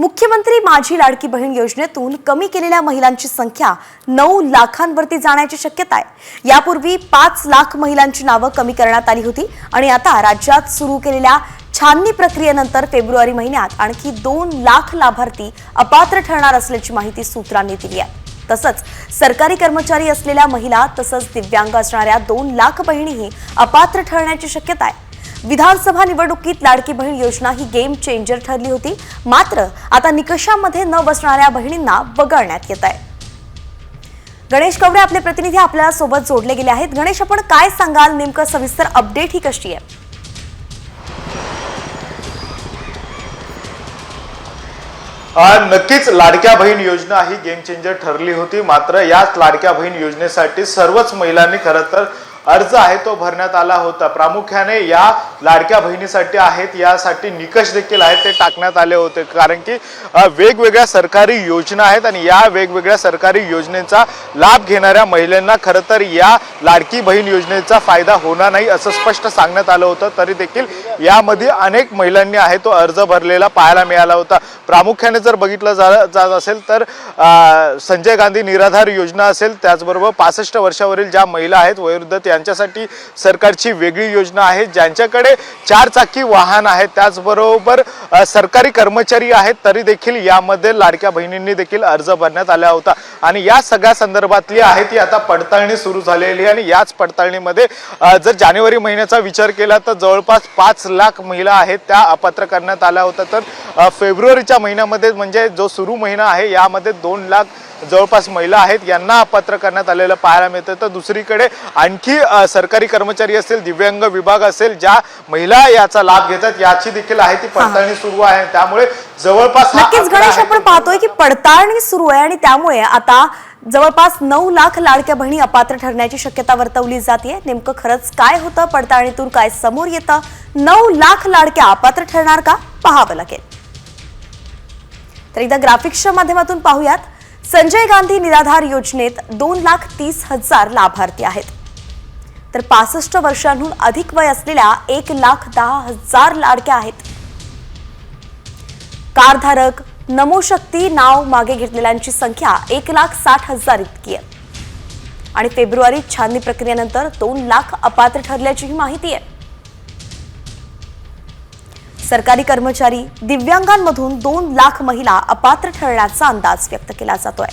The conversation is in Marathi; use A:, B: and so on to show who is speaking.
A: मुख्यमंत्री माझी लाडकी बहीण योजनेतून कमी केलेल्या महिलांची संख्या 9 लाखांवरती जाण्याची शक्यता आहे। यापूर्वी 5 लाख महिलांची नावे कमी करण्यात आली होती आणि आता राज्यात सुरू केलेल्या छाननी प्रक्रियेनंतर फेब्रुवारी महिन्यात आणखी 2 लाख लाभार्थी अपात्र ठरणार असल्याची माहिती सूत्रांनी दिली आहे। तसंच सरकारी कर्मचारी असलेल्या महिला तसंच दिव्यांग असणाऱ्या 2 लाख बहिणीही अपात्र ठरण्याची शक्यता आहे। विधानसभा निवडणुकीत लाडकी बहीण योजना ही गेम चेंजर ठरली होती, मात्र आता निकषामध्ये न बसणाऱ्या बहिणींना वगळण्यात येत आहे। गणेश कवडे आपले प्रतिनिधी आपल्या सोबत जोडले गेले आहेत। गणेश, आपण काय सांगाल, नेमकं सविस्तर अपडेट ही कशी आहे?
B: नक्कीच लाडक्या बहीण योजना ही गेम चेंजर ठरली होती, मात्र याच लाडक्या बहीण योजनेसाठी सर्वच महिलांनी खरं तर अर्ज आहे तो भरण्यात आला होता। प्रामुख्याने या लाडक्या बहिणीसाठी आहेत, यासाठी निकष देखील आहेत ते टाकण्यात आले होते, कारण की वेगवेगळ्या सरकारी योजना आहेत आणि या वेगवेगळ्या सरकारी योजनेचा लाभ घेणाऱ्या महिलांना खरं तर या लाडकी बहीण योजनेचा फायदा होणार नाही असं स्पष्ट सांगण्यात आलं होतं। तरी देखील यामध्ये अनेक महिलांनी आहे तो अर्ज भरलेला पाहायला मिळाला होता। प्रामुख्याने जर बघितलं जात असेल तर संजय गांधी निराधार योजना असेल, त्याचबरोबर 65 वर्षावरील ज्या महिला आहेत वयोवृद्ध यांच्यासाठी सरकारची वेगळी योजना आहे। ज्यांच्याकडे 4 चाकी वाहन आहे, त्याचबरोबर सरकारी कर्मचारी आहेत, तरी देखील यामध्ये लाडक्या बहिणींनी देखील अर्ज भरण्यात आला होता आणि या सगळ्या संदर्भातली आहे ती आता पडताळणी सुरू झालेली आहे। आणि याच पडताळणीमध्ये जर जानेवारी महिन्याचा विचार केला तर जवळपास 5 लाख महिला आहेत त्या अपात्र करण्यात आल्या होत्या। तर फेब्रुवारीच्या महिन्यामध्ये म्हणजे जो सुरू महिना आहे यामध्ये 2 लाख जवळपास महिला आहेत यांना अपात्र करण्यात आलेलं पाहायला मिळतं। तर दुसरीकडे आणखी सरकारी कर्मचारी असेल, दिव्यांग विभाग असेल, ज्या महिला याचा लाभ घेतात याची देखील आहे ती पडताळणी सुरू आहे। त्यामुळे जवळपास
A: नक्कीच गणेश, आपण पाहतोय की पडताळणी सुरू आहे आणि त्यामुळे आता जवळपास 9 लाख लाडक्या बहिणी अपात्र ठरण्याची शक्यता वर्तवली जाते। नेमकं खरंच काय होतं, पडताळणीतून काय समोर येतं, 9 लाख लाडक्या अपात्र ठरणार का, पाहावं लागेल। तर एकदा ग्राफिक्सच्या माध्यमातून पाहूयात। संजय गांधी निराधार योजनेत 2,30,000 लाभार्थी आहेत, तर 65 वर्षांहून अधिक वय असलेल्या 1,10,000 लाडक्या आहेत। कारधारक नमोशक्ती नाव मागे घेतलेल्यांची संख्या 1,60,000 इतकी आहे आणि फेब्रुवारीत छाननी प्रक्रियेनंतर 2 लाख अपात्र ठरल्याची माहिती आहे। सरकारी कर्मचारी, दिव्यांगांमधून 2 लाख महिला अपात्र ठरण्याचा अंदाज व्यक्त केला जातोय।